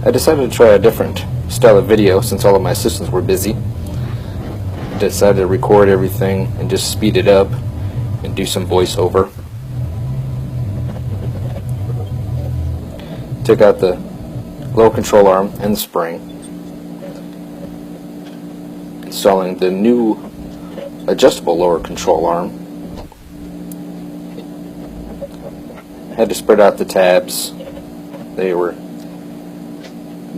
I decided to try a different style of video since all of my assistants were busy. I decided to record everything and just speed it up and do some voiceover. Took out the lower control arm and the spring, installing the new adjustable lower control arm. Had to spread out the tabs. They were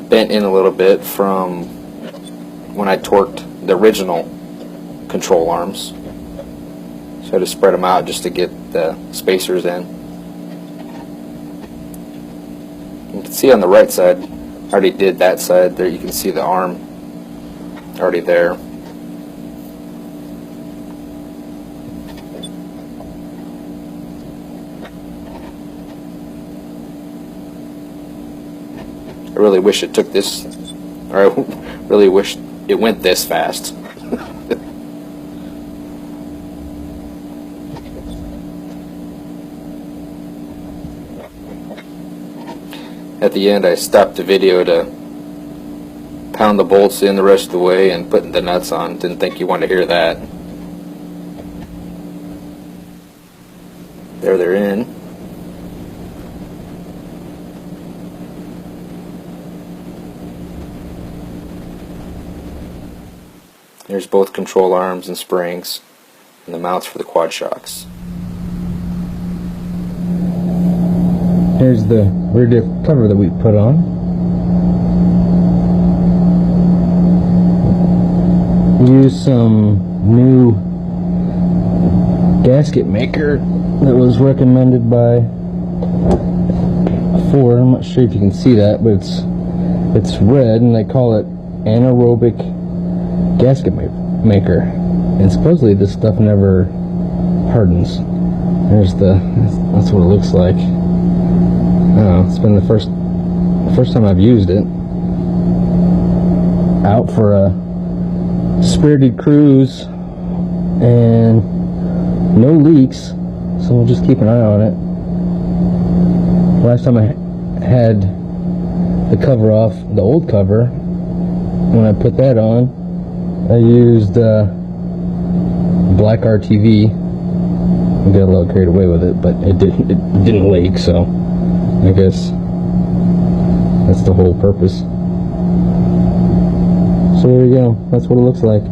bent in a little bit from when I torqued the original control arms, so I had to spread them out just to get the spacers in. You can see on the right side, I already did that side there. You can see the arm already there. I really wish it took this, or I really wish it went this fast. At the end, I stopped the video to pound the bolts in the rest of the way and putting the nuts on. Didn't think you wanted to hear that. There they're in. There's both control arms and springs and the mounts for the quad shocks. Here's the rear diff cover that we put on. Use some new gasket maker that was recommended by Ford. I'm not sure if you can see that, but it's red and they call it anaerobic gasket maker. And supposedly this stuff never hardens. That's what it looks like. It's been the first time I've used it. Out for a spirited cruise and no leaks, so we'll just keep an eye on it. Last time I had the cover off, the old cover, when I put that on, I used black RTV. I got a little carried away with it, but it didn't leak, so I guess that's the whole purpose. So there you go. That's what it looks like.